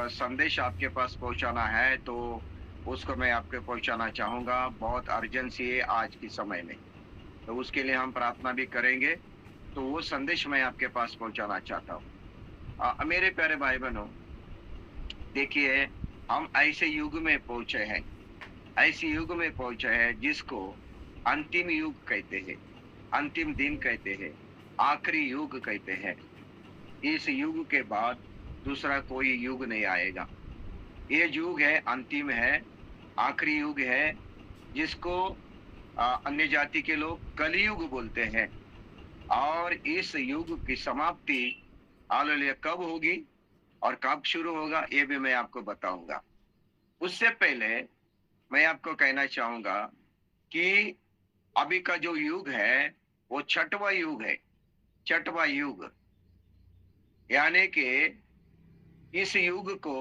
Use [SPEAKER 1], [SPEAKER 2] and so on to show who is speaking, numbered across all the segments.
[SPEAKER 1] संदेश आपके पास पहुंचाना है, तो उसको मैं आपके पहुंचाना चाहूंगा। बहुत अर्जेंसी है आज के समय में, तो उसके लिए हम प्रार्थना भी करेंगे। तो वो संदेश मैं आपके पास पहुंचाना चाहता हूँ। मेरे प्यारे भाई बहनों, देखिए, हम ऐसे युग में पहुंचे हैं, ऐसे युग में पहुंचे हैं जिसको अंतिम युग कहते हैं, अंतिम दिन कहते हैं, आखिरी युग कहते हैं। इस युग के बाद दूसरा कोई युग नहीं आएगा। ये युग है, अंतिम है, आखिरी युग है, जिसको अन्य जाति के लोग कलयुग बोलते हैं। और इस युग की समाप्ति हालेलुया कब होगी और कब शुरू होगा, ये भी मैं आपको बताऊंगा। उससे पहले मैं आपको कहना चाहूंगा कि अभी का जो युग है वो छठवां युग है। छठवां युग यानी कि इस युग को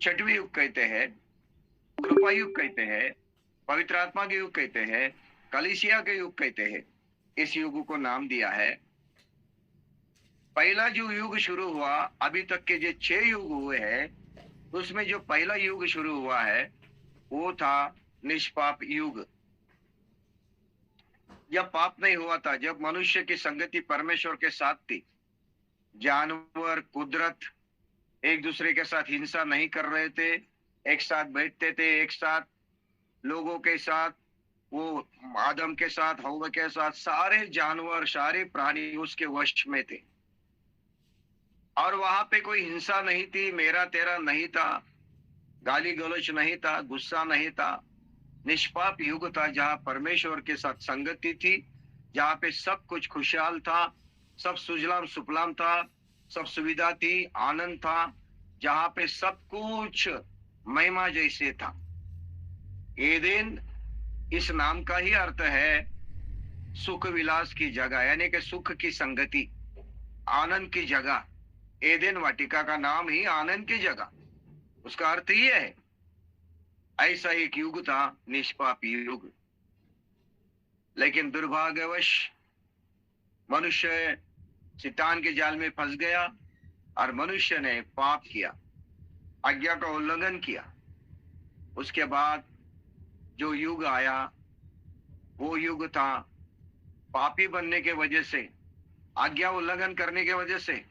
[SPEAKER 1] छठवीं युग कहते हैं, कृपा युग कहते हैं, पवित्र आत्मा के युग कहते हैं, कलीसिया के युग कहते हैं। इस युग को नाम दिया है। पहला जो युग शुरू हुआ, अभी तक के जो 6 युग हुए हैं, उसमें जो पहला युग शुरू हुआ है वो था निष्पाप युग। जब पाप नहीं हुआ था, जब मनुष्य की संगति परमेश्वर के साथ थी, जानवर, कुदरत एक दूसरे के साथ हिंसा नहीं कर रहे थे, एक साथ बैठते थे, एक साथ लोगों के साथ, वो आदम के साथ, हव्वा के साथ, सारे जानवर, सारे प्राणी उसके वश में थे। और वहां पे कोई हिंसा नहीं थी, मेरा तेरा नहीं था, गाली गलौज नहीं था, गुस्सा नहीं था। निष्पाप युग था जहां परमेश्वर के साथ संगति थी, जहां पे सब कुछ खुशहाल था, सब सुजलाम सुफलाम था, सब सुविधा थी, आनंद था, जहां पे सब कुछ महिमा जैसे था। एदेन इस नाम का ही अर्थ है सुख विलास की जगह, यानी कि सुख की संगति, आनंद की जगह। एदेन वाटिका का नाम ही आनंद की जगह, उसका अर्थ ही है। ऐसा एक युग था, निष्पाप युग। लेकिन दुर्भाग्यवश मनुष्य शैतान के जाल में फंस गया और मनुष्य ने पाप किया, आज्ञा का उल्लंघन किया। उसके बाद जो युग आया वो युग था पापी बनने के वजह से, आज्ञा उल्लंघन करने के वजह से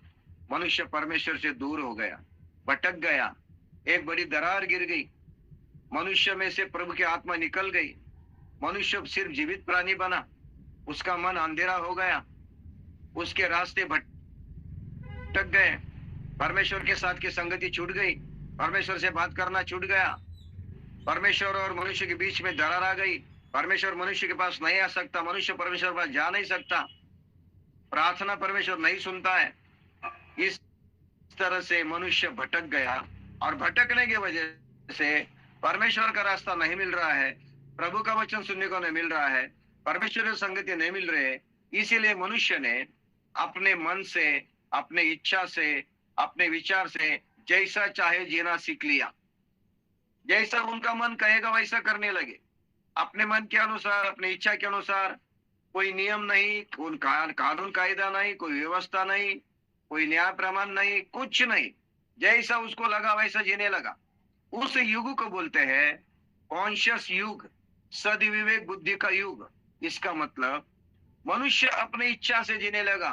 [SPEAKER 1] मनुष्य परमेश्वर से दूर हो गया, भटक गया। एक बड़ी दरार गिर गई, मनुष्य में से प्रभु की आत्मा निकल गई। मनुष्य सिर्फ जीवित प्राणी बना, उसका मन अंधेरा हो गया, उसके रास्ते भटक गए, परमेश्वर के साथ की संगति छूट गई, परमेश्वर से बात करना छूट गया, परमेश्वर और मनुष्य के बीच में दरार आ गई। परमेश्वर मनुष्य के पास नहीं आ सकता, मनुष्य परमेश्वर के पास जा नहीं सकता, प्रार्थना परमेश्वर नहीं सुनता है। इस तरह से मनुष्य भटक गया और भटकने की वजह से परमेश्वर का रास्ता नहीं मिल रहा है, प्रभु का वचन सुनने को नहीं मिल रहा है, परमेश्वर की संगति नहीं मिल रही है। इसीलिए मनुष्य ने अपने मन से, अपने इच्छा से, अपने विचार से जैसा चाहे जीना सीख लिया। जैसा उनका मन कहेगा वैसा करने लगे, अपने मन के अनुसार, अपनी इच्छा के अनुसार। कोई नियम नहीं, कोई कानून कायदा नहीं, कोई व्यवस्था नहीं, कोई न्याय प्रमाण नहीं, कुछ नहीं। जैसा उसको लगा वैसा जीने लगा। उस युग को बोलते हैं कॉन्शियस युग, सद्विवेक बुद्धि का युग। इसका मतलब मनुष्य अपनी इच्छा से जीने लगा,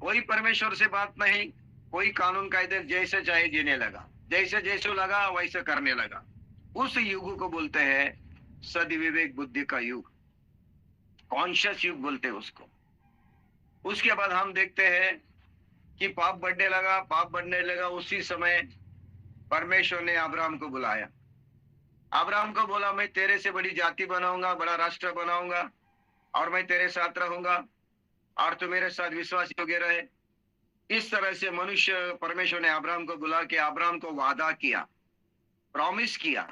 [SPEAKER 1] कोई परमेश्वर से बात नहीं, कोई कानून कायदे, जैसे चाहे जीने लगा, जैसे जैसे लगा वैसे करने लगा। उस युग को बोलते हैं सद्विवेक बुद्धि का युग, कॉन्शियस युग बोलते हैं उसको। उसके बाद हम देखते हैं कि पाप बढ़ने लगा, पाप बढ़ने लगा। उसी समय परमेश्वर ने अब्राहम को बुलाया, अब्राहम को बोला, मैं तेरे से बड़ी जाति बनाऊंगा, बड़ा राष्ट्र बनाऊंगा, और मैं तेरे साथ रहूंगा, और तू मेरे साथ विश्वास योग्य रहे। इस तरह से मनुष्य, परमेश्वर ने अब्राहम को बुला के अब्राहम को वादा किया, प्रॉमिस किया।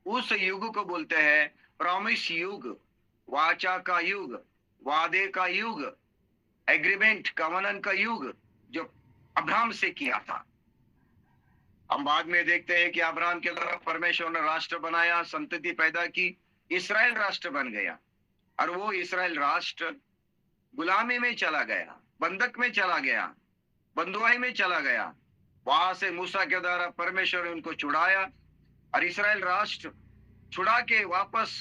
[SPEAKER 1] उस युग को बोलते हैं प्रॉमिस युग, वाचा का युग, वादे का युग, एग्रीमेंट, कवनन का युग, जो अब्राहम से किया था। हम बाद में देखते हैं कि अब्राहम के द्वारा परमेश्वर ने राष्ट्र बनाया, संतति पैदा की, इस्राएल राष्ट्र बन गया। और वो इस्राएल राष्ट्र गुलामी में चला गया, बंधक में चला गया, बंधुआई में चला गया। वहां से मूसा के द्वारा परमेश्वर ने उनको छुड़ाया और इसराइल राष्ट्र छुड़ा के वापस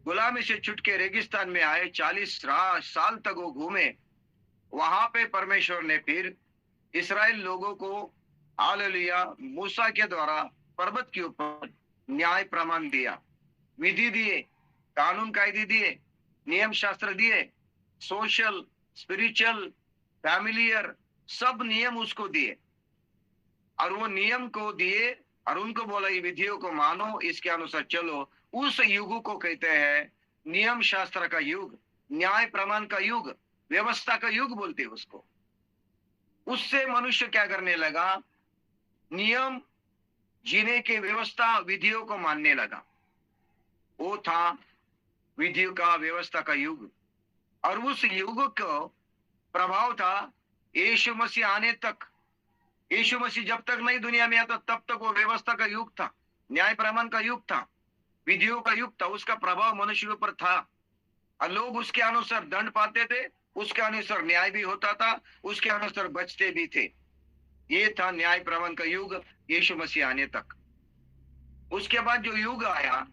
[SPEAKER 1] गुलामी से छुट के रेगिस्तान में आए। 40 साल तक वो घूमे। वहां पे परमेश्वर ने फिर इसराइल लोगों को हालेलुया मूसा के द्वारा पर्वत के ऊपर न्याय प्रमाण दिया, विधि दिए, कानून कायदे दिए, नियम शास्त्र दिए, सोशल, स्पिरिचुअल, फैमिलियर सब नियम उसको दिए। और वो नियम को दिए और उनको बोला ये विधियों को मानो, इसके अनुसार चलो। उस युग को कहते हैं नियम शास्त्र का युग, न्याय प्रमाण का युग, व्यवस्था का युग बोलते हैं उसको। उससे मनुष्य क्या करने लगा? नियम जीने के व्यवस्था विधियों को मानने लगा। वो था विधियों का व्यवस्था का युग। और उस युग को प्रभाव था यीशु मसीह आने तक। यीशु मसीह जब तक नहीं दुनिया में आता तब तक वो व्यवस्था का युग था, न्याय प्रमाण का युग था, विधियों का युग था। उसका प्रभाव मनुष्य के ऊपर था और लोग उसके अनुसार दंड पाते थे, उसके अनुसार न्याय भी होता था, उसके अनुसार बचते भी थे। ये था न्याय प्रमाण का युग यीशु मसीह आने तक। उसके बाद जो युग आया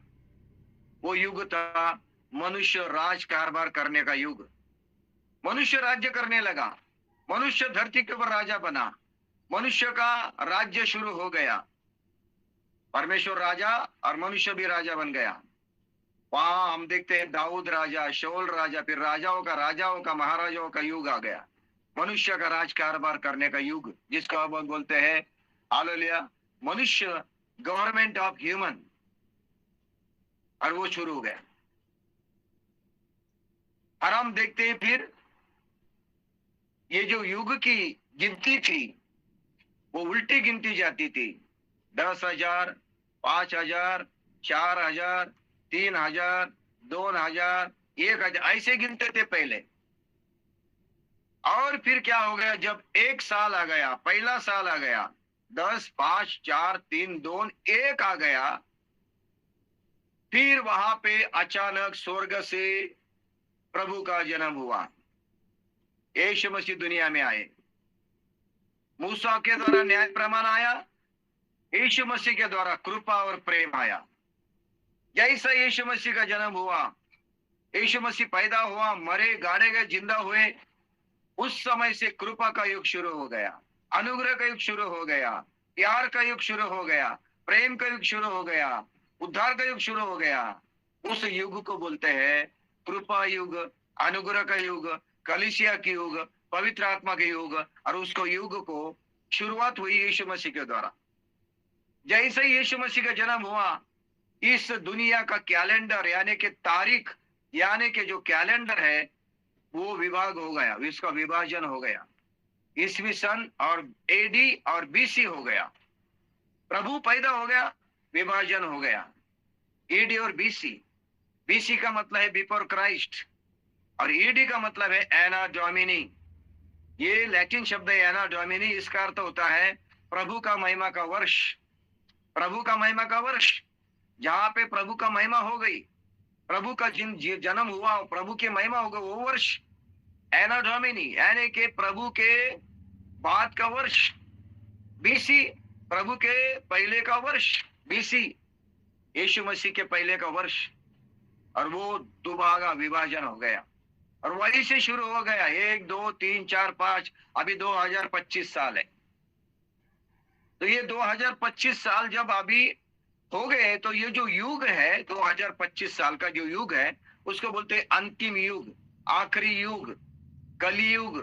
[SPEAKER 1] वो युग था मनुष्य राज कारभार करने का युग। मनुष्य राज्य करने लगा, मनुष्य धरती के ऊपर राजा बना, मनुष्य का राज्य शुरू हो गया। परमेश्वर राजा और मनुष्य भी राजा बन गया। वहां हम देखते हैं दाऊद राजा, शाऊल राजा, फिर राजाओं का महाराजाओं का युग आ गया। मनुष्य का राज कारभार करने का युग, जिसको हम बोलते हैं हालेलुया मनुष्य गवर्नमेंट ऑफ ह्यूमन, और वो शुरू हो गया। और हम देखते हैं फिर ये जो युग की गिनती थी वो उल्टी गिनती जाती थी। 10,000, 5,000, 4,000, 3,000, 2,000, 1,000 ऐसे गिनते थे पहले। और फिर क्या हो गया? जब एक साल आ गया, पहला साल आ गया, 10, 5, 4, 3, 2, 1 आ गया। फिर वहां पे अचानक स्वर्ग से प्रभु का जन्म हुआ। यीशु मसीह दुनिया में आए। मूसा के द्वारा न्याय प्रमाण आया, यीशु मसीह के द्वारा कृपा और प्रेम आया। जैसा यीशु मसीह का जन्म हुआ, यीशु मसीह पैदा हुआ, मरे, गाड़े गए, जिंदा हुए, उस समय से कृपा का युग शुरू हो गया, अनुग्रह का युग शुरू हो गया, प्यार का युग शुरू हो गया, प्रेम का युग शुरू हो गया, उद्धार का युग शुरू हो गया। उस युग को बोलते हैं कृपा युग, अनुग्रह का युग, कलीसिया के युग, पवित्र आत्मा के युग। और उसको युग को शुरुआत हुई यीशु मसीह के द्वारा। जैसे ही यीशु मसीह का जन्म हुआ, इस दुनिया का कैलेंडर यानी कि तारीख यानी कि जो कैलेंडर है वो विभाग हो गया, इसका विभाजन हो गया। ईस्वी सन और एडी और बीसी हो गया। प्रभु पैदा हो गया, विभाजन हो गया। एडी और बीसी, बीसी का मतलब है बिफोर क्राइस्ट और एडी का मतलब है एना डोमिनी। ये लैटिन शब्द है एना डोमिनी, इसका अर्थ होता है प्रभु का महिमा का वर्ष। प्रभु का महिमा का वर्ष, जहां पे प्रभु का महिमा हो गई, प्रभु का जन्म हुआ, प्रभु की महिमा हो गई, वो वर्ष एना डोमिनी यानी कि प्रभु के बाद का वर्ष। बीसी प्रभु के पहले का वर्ष, बीसी यीशु मसीह के पहले का वर्ष। और वो दुभागा विभाजन हो गया और वहीं से शुरू हो गया 1, 2, 3, 4, 5, अभी 2025 साल है। तो ये 2025 साल जब अभी हो गए तो ये जो युग है 2025 साल का जो युग है उसको बोलते हैं अंतिम युग, आखिरी युग, कलयुग।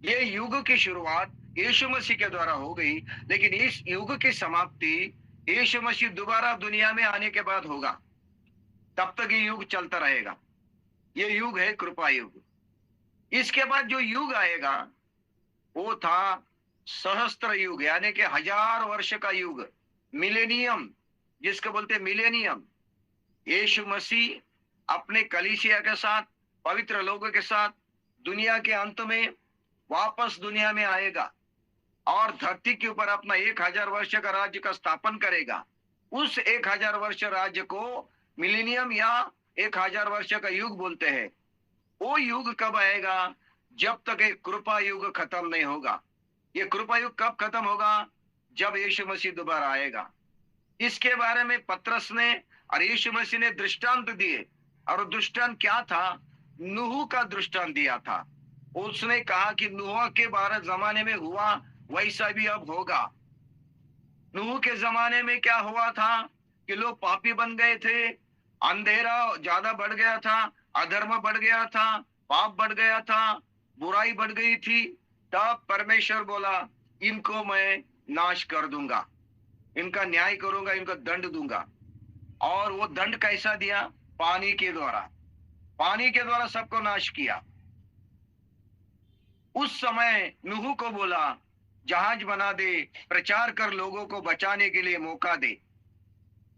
[SPEAKER 1] ये युग की शुरुआत यीशु मसीह के द्वारा हो गई, लेकिन इस युग की समाप्ति यीशु मसीह दोबारा दुनिया में आने के बाद होगा। तब तक ये युग चलता रहेगा। ये युग है कृपा युग। इसके बाद जो युग आएगा वो था सहस्त्र युग यानी कि 1000 वर्ष का युग, मिलेनियम जिसको बोलते हैं मिलेनियम। यीशु मसीह अपने कलीसिया के साथ, पवित्र लोगों के साथ दुनिया के अंत में वापस दुनिया में आएगा और धरती के ऊपर अपना 1000 वर्ष का राज्य का स्थापन करेगा। उस 1000 वर्ष राज्य को मिलेनियम या 1000 वर्ष का युग बोलते हैं। वो युग कब आएगा? जब तक एक कृपा युग खत्म नहीं होगा। ये कृपा युग कब खत्म होगा? जब यीशु मसीह दोबारा आएगा। इसके बारे में पतरस ने और यीशु मसीह ने दृष्टांत दिए, और वो दृष्टांत क्या था? नूह का दृष्टांत दिया था। उसने कहा कि नूह के बारे जमाने में हुआ वैसा भी अब होगा। नूह के जमाने में क्या हुआ था कि लोग पापी बन गए थे, अंधेरा ज्यादा बढ़ गया था, अधर्म बढ़ गया था, पाप बढ़ गया था, बुराई बढ़ गई थी। तब परमेश्वर बोला, इनको मैं नाश कर दूंगा, इनका न्याय करूंगा, इनको दंड दूंगा। और वो दंड कैसा दिया? पानी के द्वारा। पानी के द्वारा सबको नाश किया। उस समय नूह को बोला, जहाज बना दे, प्रचार कर, लोगों को बचाने के लिए मौका दे।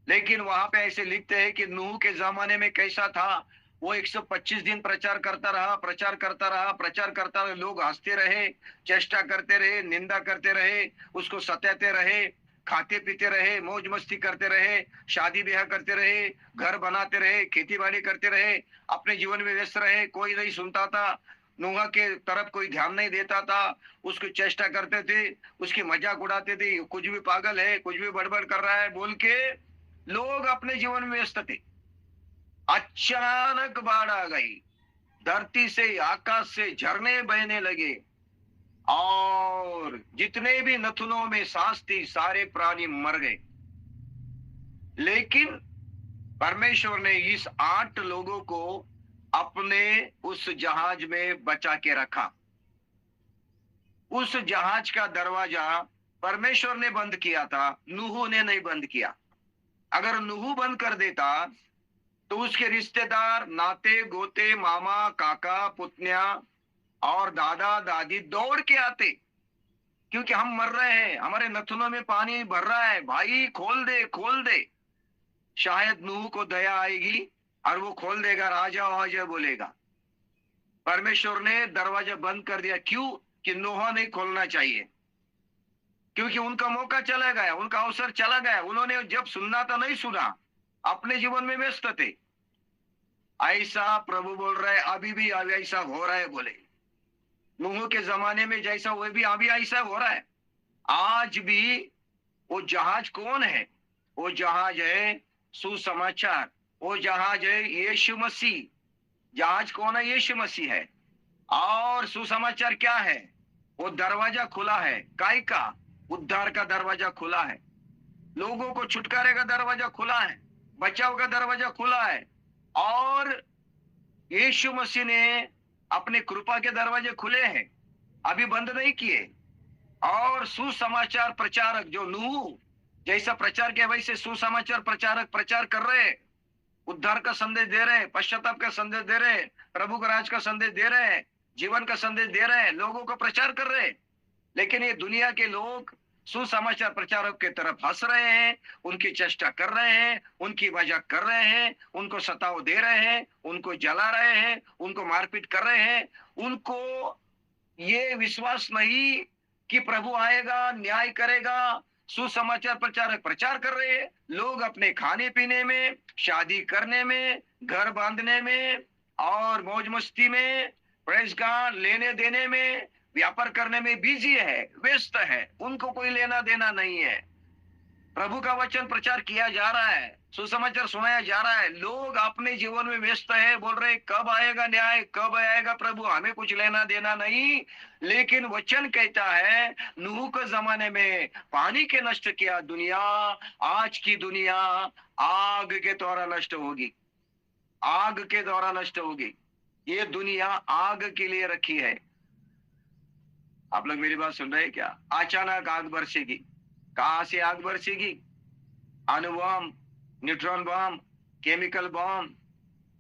[SPEAKER 1] लेकिन वहां पे ऐसे लिखते हैं कि नूह के जमाने में कैसा था? वो 125 दिन प्रचार करता रहा, प्रचार करता रहा, प्रचार करता रहा। लोग हंसते रहे, चेष्टा करते रहे, निंदा करते रहे, उसको सताते रहे, खाते पीते रहे, मौज मस्ती करते रहे, शादी ब्याह करते रहे, घर बनाते रहे, खेती बाड़ी करते रहे, अपने जीवन में व्यस्त रहे। कोई नहीं सुनता था, नूह के तरफ कोई ध्यान नहीं देता था। उसकी चेष्टा करते थे, उसकी मजाक उड़ाते थे, कुछ भी पागल है, कुछ भी बड़बड़ कर रहा है बोल के लोग अपने जीवन में व्यस्त थे। अचानक बाढ़ आ गई, धरती से, आकाश से झरने बहने लगे, और जितने भी नथुनों में सांस थी सारे प्राणी मर गए। लेकिन परमेश्वर ने इस 8 लोगों को अपने उस जहाज में बचा के रखा। उस जहाज का दरवाजा परमेश्वर ने बंद किया था, नूह ने नहीं बंद किया। अगर नूह बंद कर देता तो उसके रिश्तेदार, नाते गोते, मामा, काका, पुतनिया और दादा दादी दौड़ के आते, क्योंकि हम मर रहे हैं, हमारे नथुनों में पानी भर रहा है, भाई खोल दे, खोल दे। शायद नूह को दया आएगी और वो खोल देगा, आ जाओ आ जाओ बोलेगा। परमेश्वर ने दरवाजा बंद कर दिया। क्यों? कि नूह नहीं खोलना चाहिए, क्योंकि उनका मौका चला गया, उनका अवसर चला गया। उन्होंने जब सुनना था नहीं सुना, अपने जीवन में व्यस्त थे। ऐसा प्रभु बोल रहा है, अभी भी ऐसा हो रहा है। बोले नूह के जमाने में जैसा, वो भी अभी ऐसा हो रहा है। आज भी वो जहाज कौन है? वो जहाज है सुसमाचार, वो जहाज है यीशु मसीह। जहाज कौन है? यीशु मसीह है। और सुसमाचार क्या है? वो दरवाजा खुला है, काय का? उद्धार का दरवाजा खुला है, लोगों को छुटकारे का दरवाजा खुला है, बचाव का दरवाजा खुला है। और यीशु मसीह ने अपने कृपा के दरवाजे खुले हैं, अभी बंद नहीं किए। और सुसमाचार प्रचारक, जो नूह जैसा प्रचार किया वैसे सुसमाचार प्रचारक प्रचार कर रहे हैं, उद्धार का संदेश दे रहे हैं, पश्चाताप का संदेश दे रहे हैं, प्रभु का राज का संदेश दे रहे हैं, जीवन का संदेश दे रहे हैं, लोगों को प्रचार कर रहे हैं। लेकिन ये दुनिया के लोग सुसमाचार प्रचारक की तरफ हंस रहे हैं, उनकी चेष्टा कर रहे हैं, उनकी मजाक कर रहे हैं, उनको सताव दे रहे हैं, उनको जला रहे हैं, उनको मारपीट कर रहे हैं। उनको ये विश्वास नहीं कि प्रभु आएगा, न्याय करेगा। सुसमाचार प्रचारक प्रचार कर रहे हैं, लोग अपने खाने पीने में, शादी करने में, घर बांधने में और मौज मस्ती में, प्रेस गॉड, लेने देने में, व्यापार करने में बिजी है, व्यस्त है, उनको कोई लेना देना नहीं है। प्रभु का वचन प्रचार किया जा रहा है, सुसमाचार सुनाया जा रहा है, लोग अपने जीवन में व्यस्त है, बोल रहे कब आएगा न्याय, कब आएगा प्रभु, हमें कुछ लेना देना नहीं। लेकिन वचन कहता है नूह के जमाने में पानी के नष्ट किया दुनिया, आज की दुनिया आग के द्वारा नष्ट होगी, आग के द्वारा नष्ट होगी। ये दुनिया आग के लिए रखी है। आप लोग मेरी बात सुन रहे हैं क्या? अचानक आग बरसेगी। कहां से आग बरसेगी? अणु बम, न्यूट्रॉन बम, केमिकल बम,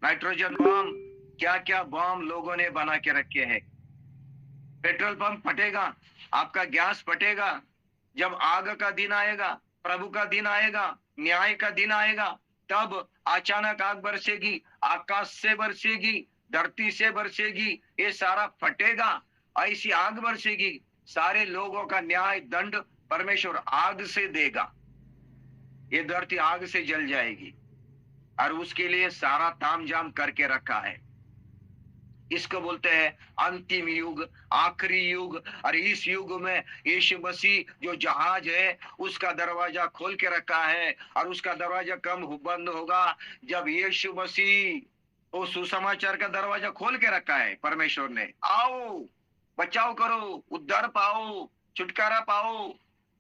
[SPEAKER 1] नाइट्रोजन बम, क्या क्या बम लोगों ने बना के रखे हैं। पेट्रोल पंप फटेगा, आपका गैस फटेगा। जब आग का दिन आएगा, प्रभु का दिन आएगा, न्याय का दिन आएगा, तब अचानक आग बरसेगी, आकाश से बरसेगी, धरती से बरसेगी, ये सारा फटेगा। ऐसी आग बरसेगी, सारे लोगों का न्याय दंड परमेश्वर आग से देगा। ये धरती आग से जल जाएगी, और उसके लिए सारा तामझाम करके रखा है। इसको बोलते हैं अंतिम युग, आखिरी युग। और इस युग में यीशु मसीह जो जहाज है उसका दरवाजा खोल के रखा है, और उसका दरवाजा कब बंद होगा? जब यीशु मसीह वो सुसमाचार का दरवाजा खोल के रखा है परमेश्वर ने। आओ, बचाव करो, उद्धार पाओ, छुटकारा पाओ।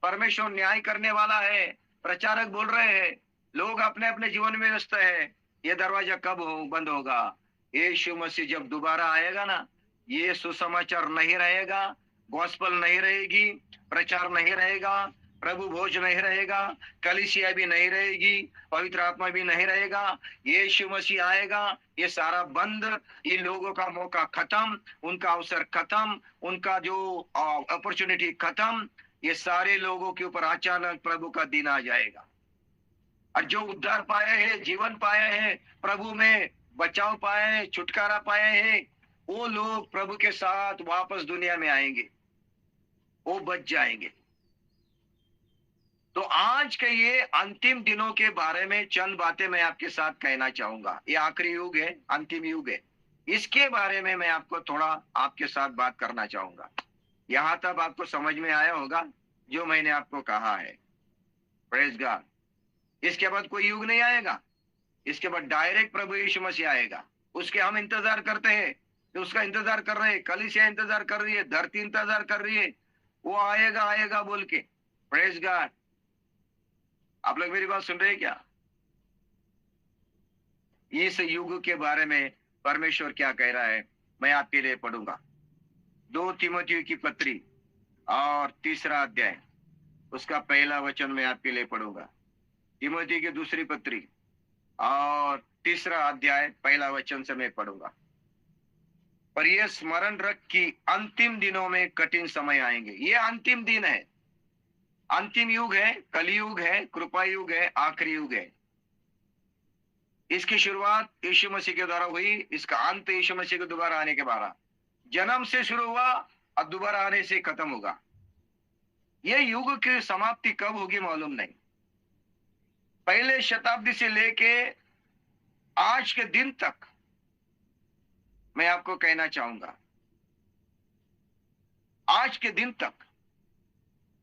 [SPEAKER 1] परमेश्वर न्याय करने वाला है। प्रचारक बोल रहे हैं, लोग अपने अपने जीवन में व्यस्त है। ये दरवाजा कब बंद होगा? यीशु मसीह जब दोबारा आएगा ना, ये सुसमाचार नहीं रहेगा, गॉस्पल नहीं रहेगी, प्रचार नहीं रहेगा, प्रभु भोज नहीं रहेगा, कलीसिया भी नहीं रहेगी, पवित्र आत्मा भी नहीं रहेगा। यीशु मसीह आएगा, ये सारा बंद, इन लोगों का मौका खत्म, उनका अवसर खत्म, उनका जो अपॉर्चुनिटी खत्म। ये सारे लोगों के ऊपर अचानक प्रभु का दिन आ जाएगा। और जो उद्धार पाए हैं, जीवन पाए हैं, प्रभु में बचाव पाए हैं, छुटकारा पाए हैं, वो लोग प्रभु के साथ वापस दुनिया में आएंगे, वो बच जाएंगे। तो आज के ये अंतिम दिनों के बारे में चंद बातें मैं आपके साथ कहना चाहूंगा। ये आखिरी युग है, अंतिम युग है, इसके बारे में मैं आपको थोड़ा आपके साथ बात करना चाहूंगा। यहां तक आपको समझ में आया होगा जो मैंने आपको कहा है। Praise God. इसके बाद कोई युग नहीं आएगा, इसके बाद डायरेक्ट प्रभु यीशु मसीह आएगा। उसके हम इंतजार करते हैं, तो उसका इंतजार कर रहे हैं, कलीसिया इंतजार कर रही है, धरती इंतजार कर रही है, वो आएगा आएगा बोल के। Praise God. आप लोग मेरी बात सुन रहे हैं क्या? इस युग के बारे में परमेश्वर क्या कह रहा है मैं आपके लिए पढ़ूंगा। 2 तीमुथियुस की पत्री और 3रा अध्याय, उसका पहला वचन मैं आपके लिए पढ़ूंगा। तीमुथियुस की दूसरी पत्री और 3रा अध्याय पहला वचन से मैं पढ़ूंगा। पर यह स्मरण रख कि अंतिम दिनों में कठिन समय आएंगे। ये अंतिम दिन है, अंतिम युग है, कलयुग है, कृपा युग है, आखिरी युग है। इसकी शुरुआत यीशु मसीह के द्वारा हुई, इसका अंत यीशु मसीह के दोबारा आने के बाद, जन्म से शुरू हुआ और दोबारा आने से खत्म होगा। यह युग की समाप्ति कब होगी मालूम नहीं। पहले शताब्दी से लेके आज के दिन तक मैं आपको कहना चाहूंगा, आज के दिन तक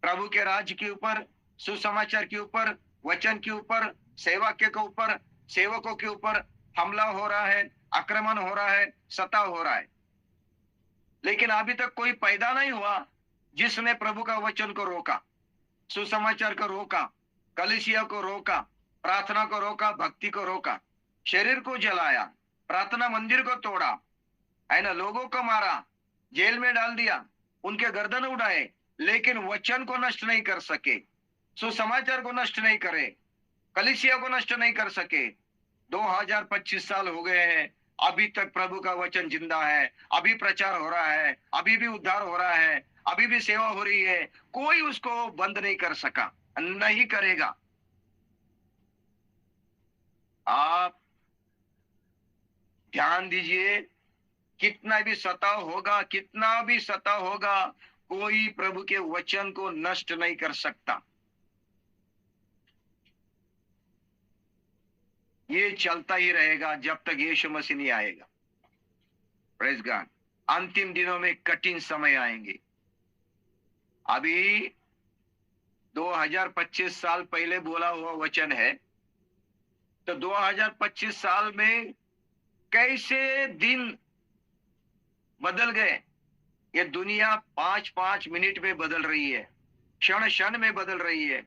[SPEAKER 1] प्रभु के राज्य के ऊपर, सुसमाचार के ऊपर, वचन के ऊपर, सेवक के ऊपर, सेवकों के ऊपर हमला हो रहा है, आक्रमण हो रहा है, सताव हो रहा है। लेकिन अभी तक कोई पैदा नहीं हुआ जिसने प्रभु का वचन को रोका, सुसमाचार को रोका, कलीसिया को रोका, प्रार्थना को रोका, भक्ति को रोका, शरीर को जलाया, प्रार्थना मंदिर को तोड़ा, है ना, लोगों को मारा, जेल में डाल दिया, उनके गर्दन उड़ाए, लेकिन वचन को नष्ट नहीं कर सके, सुसमाचार को नष्ट नहीं करे, कलीसिया को नष्ट नहीं कर सके। 2025 साल हो गए हैं, अभी तक प्रभु का वचन जिंदा है, अभी प्रचार हो रहा है, अभी भी उद्धार हो रहा है, अभी भी सेवा हो रही है। कोई उसको बंद नहीं कर सका, नहीं करेगा। आप ध्यान दीजिए, कितना भी सताव होगा, कितना भी सताव होगा, कोई प्रभु के वचन को नष्ट नहीं कर सकता। ये चलता ही रहेगा जब तक यीशु मसीह नहीं आएगा। Praise God. अंतिम दिनों में कठिन समय आएंगे। अभी 2025 साल पहले बोला हुआ वचन है, तो 2025 साल में कैसे दिन बदल गए। ये दुनिया 5-5 मिनट में बदल रही है, क्षण क्षण में बदल रही है,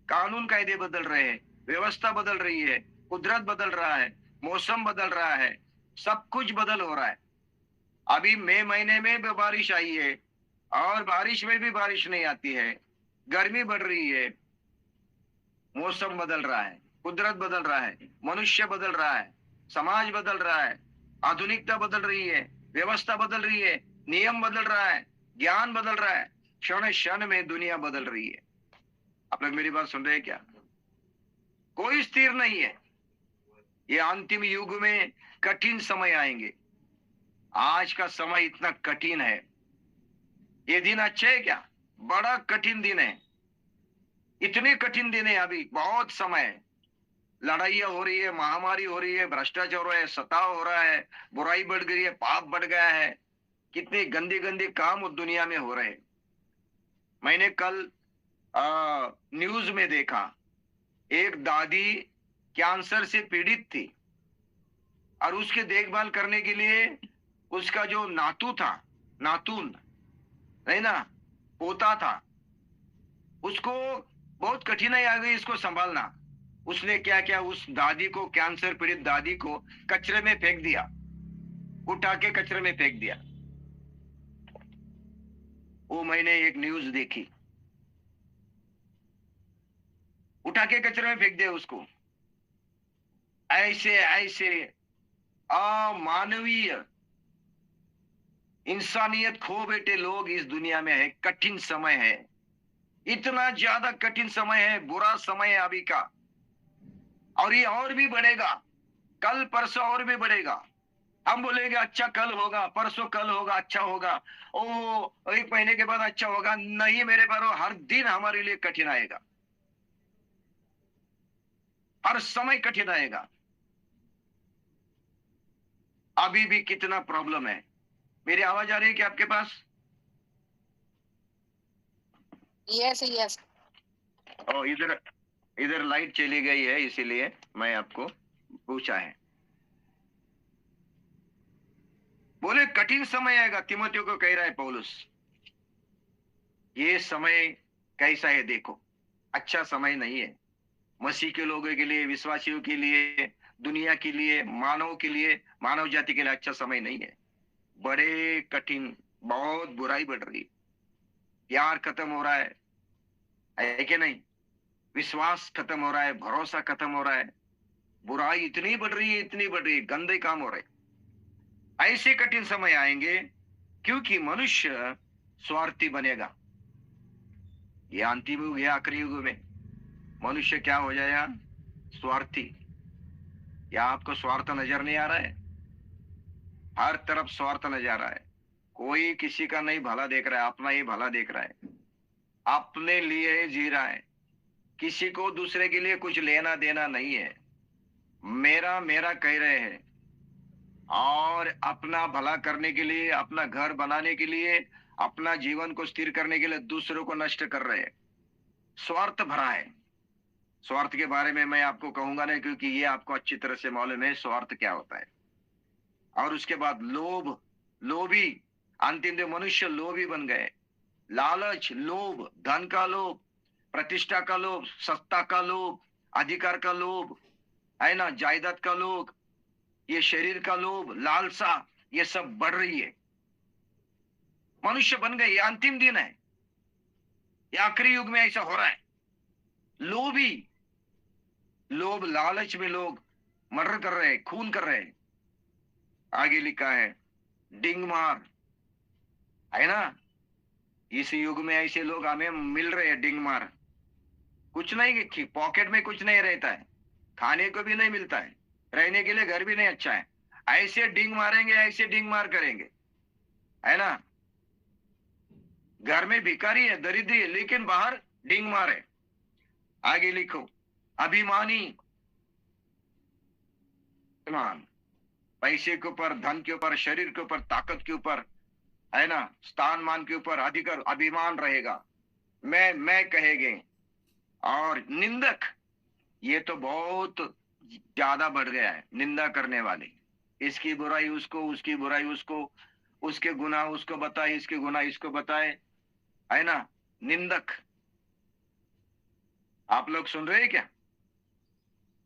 [SPEAKER 1] कानून कायदे बदल रहे हैं, व्यवस्था बदल रही है, कुदरत बदल रहा है, मौसम बदल रहा है, सब कुछ बदल हो रहा है। अभी मई महीने में भी बारिश आई है और बारिश में भी बारिश नहीं आती है, गर्मी बढ़ रही है, मौसम बदल रहा है, कुदरत बदल रहा है, मनुष्य बदल रहा है, समाज बदल रहा है, आधुनिकता बदल रही है, व्यवस्था बदल रही है, नियम बदल रहा है, ज्ञान बदल रहा है, क्षण क्षण में दुनिया बदल रही है। आप लोग मेरी बात सुन रहे हैं क्या? कोई स्थिर नहीं है। ये अंतिम युग में कठिन समय आएंगे। आज का समय इतना कठिन है। ये दिन अच्छे है क्या? बड़ा कठिन दिन है। इतने कठिन दिन है, अभी बहुत समय है। लड़ाइयाँ हो रही है, महामारी हो रही है, भ्रष्टाचार हो रहा है, सताव हो रहा है, बुराई बढ़ गई है, पाप बढ़ गया है। कितने गंदे गंदे काम उस दुनिया में हो रहे हैं। मैंने कल न्यूज में देखा, एक दादी कैंसर से पीड़ित थी और उसके देखभाल करने के लिए उसका जो नातू था, नातून नहीं ना, पोता था, उसको बहुत कठिनाई आ गई इसको संभालना। उसने क्या किया, उस दादी को, कैंसर पीड़ित दादी को कचरे में फेंक दिया, उठा के कचरे में फेंक दिया। वो मैंने एक न्यूज देखी, उठा के कचरे में फेंक दिया उसको। ऐसे ऐसे अमानवीय, इंसानियत खो बैठे लोग इस दुनिया में है। कठिन समय है, इतना ज्यादा कठिन समय है, बुरा समय है अभी का, और ये और भी बढ़ेगा, कल परसों और भी बढ़ेगा। हम बोलेंगे अच्छा कल होगा, परसों कल होगा, अच्छा होगा, ओ 1 महीने के बाद अच्छा होगा। नहीं मेरे भाइयों, हर दिन हमारे लिए कठिन आएगा, हर समय कठिन आएगा। अभी भी कितना प्रॉब्लम है। मेरी आवाज आ रही है क्या आपके पास?
[SPEAKER 2] Yes yes.
[SPEAKER 1] ओ, इधर इधर लाइट चली गई है, इसीलिए मैं आपको पूछा है। बोले कठिन समय आएगा, तिमोथियों को कह रहा है पौलुस। ये समय कैसा है देखो, अच्छा समय नहीं है। मसीह के लोगों के लिए, विश्वासियों के लिए, दुनिया के लिए, मानव के लिए, मानव जाति के लिए अच्छा समय नहीं है। बड़े कठिन, बहुत बुराई बढ़ रही है, प्यार खत्म हो रहा है कि नहीं? विश्वास खत्म हो रहा है, भरोसा खत्म हो रहा है, बुराई इतनी बढ़ रही है, इतनी बढ़ रही है, गंदे काम हो रहे हैं। ऐसे कठिन समय आएंगे क्योंकि मनुष्य स्वार्थी बनेगा। ये अंतिम युग है, आखिरी युग में मनुष्य क्या हो जाएगा? स्वार्थी। या आपको स्वार्थ नजर नहीं आ रहा है? हर तरफ स्वार्थ नजर आ रहा है। कोई किसी का नहीं भला देख रहा है, अपना ही भला देख रहा है, अपने लिए जी रहा है। किसी को दूसरे के लिए कुछ लेना देना नहीं है। मेरा मेरा कह रहे हैं, और अपना भला करने के लिए, अपना घर बनाने के लिए, अपना जीवन को स्थिर करने के लिए दूसरों को नष्ट कर रहे हैं। स्वार्थ भरा है। स्वार्थ के बारे में मैं आपको कहूंगा नहीं, क्योंकि ये आपको अच्छी तरह से मालूम है स्वार्थ क्या होता है। और उसके बाद लोभ, लोभी। अंतिम में मनुष्य लोभी बन गए। लालच, लोभ, धन का लोभ, प्रतिष्ठा का लोभ, सत्ता का लोभ, अधिकार का लोभ, है ना, जायदाद का लोभ, ये शरीर का लोभ, लालसा, ये सब बढ़ रही है। मनुष्य बन गए। ये अंतिम दिन है, ये आखिरी युग में ऐसा हो रहा है। लोभी, लोभ लालच में लोग मर्डर कर रहे हैं, खून कर रहे हैं। आगे लिखा है डिंग मार, है ना। इस युग में ऐसे लोग हमें मिल रहे हैं, डिंग मार। कुछ नहीं कि पॉकेट में कुछ नहीं रहता है, खाने को भी नहीं मिलता है, रहने के लिए घर भी नहीं अच्छा है, ऐसे डिंग मारेंगे, ऐसे डिंग मार करेंगे, है ना। घर में भिखारी है, दरिद्री है, लेकिन बाहर डिंग मार है। आगे लिखो अभिमानी, अभिमान, पैसे के ऊपर, धन के ऊपर, शरीर के ऊपर, ताकत के ऊपर, है ना, स्थान मान के ऊपर अधिकार, अभिमान रहेगा, मैं कहेंगे। और निंदक, ये तो बहुत ज्यादा बढ़ गया है, निंदा करने वाले। इसकी बुराई उसको, उसकी बुराई उसको, उसके गुनाह उसको बताए, इसके गुनाह इसको बताए, है ना। निंदक, आप लोग सुन रहे हैं क्या?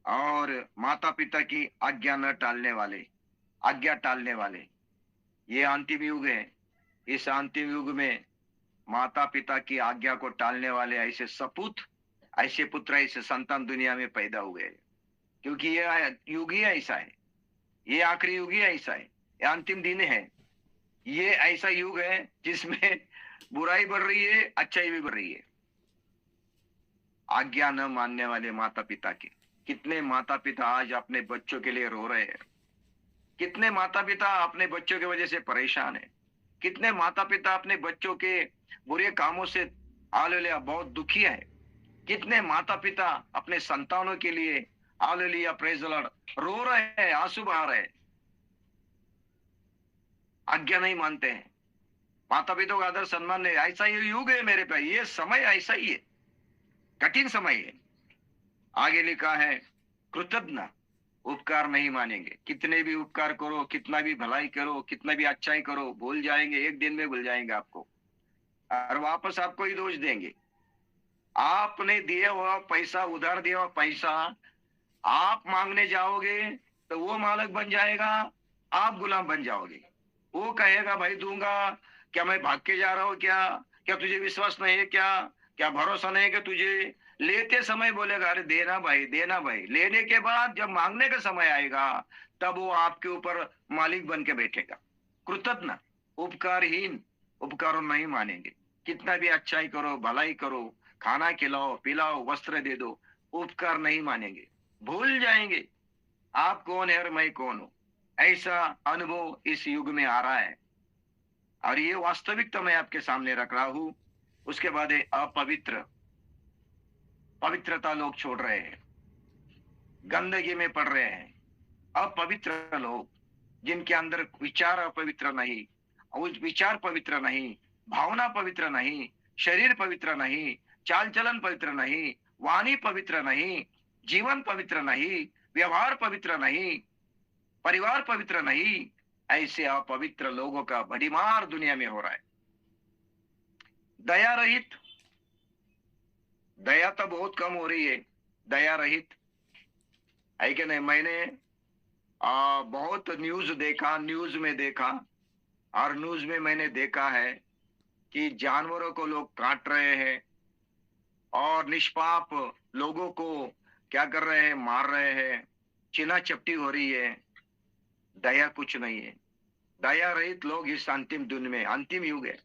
[SPEAKER 1] और माता पिता की आज्ञा न टालने वाले, आज्ञा टालने वाले, ये अंतिम युग है। इस अंतिम युग में माता पिता की आज्ञा को टालने वाले ऐसे सपूत, ऐसे पुत्र, ऐसे संतान दुनिया में पैदा हुए हैं। क्योंकि ये युग ही ऐसा है, ये आखिरी युग ही ऐसा है, ये अंतिम दिन है। ये ऐसा युग है जिसमें बुराई बढ़ रही है, अच्छाई भी बढ़ रही है। आज्ञा न मानने वाले माता पिता की, कितने माता पिता आज अपने बच्चों के लिए रो रहे हैं। कितने माता पिता अपने बच्चों की वजह से परेशान है। कितने माता पिता अपने बच्चों के बुरे कामों से बहुत दुखी है। कितने माता पिता अपने संतानों के लिए हालेलुया, प्रेज द लॉर्ड। रो रहे हैं, आंसू बहा रहे हैं, आज्ञा नहीं मानते हैं, माता पिता का आदर सम्मान नहीं। ऐसा ये युग है मेरे पे, ये समय ऐसा ही है, कठिन समय है। आगे लिखा है, कृतज्ञ उपकार नहीं मानेंगे। कितने भी उपकार करो, कितना भी भलाई करो, कितना भी अच्छाई करो, भूल जाएंगे, एक दिन में भूल जाएंगे आपको, और वापस आपको ही दोष देंगे। आपने दिया हुआ पैसा, उधार दिया हुआ पैसा आप मांगने जाओगे तो वो मालिक बन जाएगा, आप गुलाम बन जाओगे। वो कहेगा भाई दूंगा, क्या मैं भाग के जा रहा हूं क्या? क्या तुझे विश्वास नहीं है क्या? क्या भरोसा नहीं है कि तुझे? लेते समय बोलेगा अरे देना भाई, देना भाई। लेने के बाद जब मांगने का समय आएगा तब वो आपके ऊपर मालिक बन के बैठेगा। कृतज्ञ उपकारहीन उपकार नहीं मानेंगे। कितना भी अच्छाई करो, भलाई करो, खाना खिलाओ, पिलाओ, वस्त्र दे दो, उपकार नहीं मानेंगे, भूल जाएंगे आप कौन है और मैं कौन हूं। ऐसा अनुभव इस युग में आ रहा है, और ये वास्तविकता मैं आपके सामने रख रहा हूं। उसके बाद है अपवित्र, पवित्रता लोग छोड़ रहे हैं, गंदगी में पड़ रहे हैं। अपवित्र लोग, जिनके अंदर विचार अपवित्र नहीं, उस विचार पवित्र नहीं, भावना पवित्र नहीं, शरीर पवित्र नहीं, चाल चलन पवित्र नहीं, वाणी पवित्र नहीं, जीवन पवित्र नहीं, व्यवहार पवित्र नहीं, परिवार पवित्र नहीं, ऐसे अपवित्र लोगों का भड़ीमार दुनिया में हो रहा है। दया रहित, दया तो बहुत कम हो रही है, दया रहित है कि नहीं? मैंने बहुत न्यूज देखा, न्यूज में देखा, और न्यूज में मैंने देखा है कि जानवरों को लोग काट रहे हैं और निष्पाप लोगों को क्या कर रहे हैं? मार रहे हैं, चिना चपटी हो रही है। दया कुछ नहीं है। दया रहित लोग इस अंतिम दिन में, अंतिम युग है,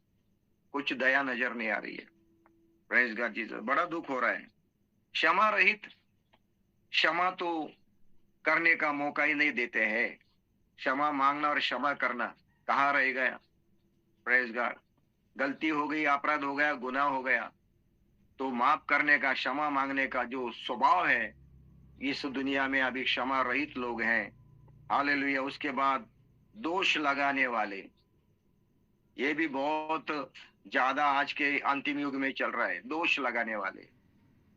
[SPEAKER 1] कुछ दया नजर नहीं आ रही है। Praise God Jesus. बड़ा दुख हो रहा है। क्षमा रहित, क्षमा तो करने का मौका ही नहीं देते हैं। क्षमा मांगना और क्षमा करना कहाँ रह गया? Praise God. गलती हो गई, अपराध हो गया, गुनाह हो गया, तो माफ करने का, क्षमा मांगने का जो स्वभाव है, इस दुनिया में अभी क्षमा रहित लोग हैं। हालेलुया। उसके बाद दोष लगाने वाले, ये भी बहुत ज्यादा आज के अंतिम युग में चल रहा है। दोष लगाने वाले,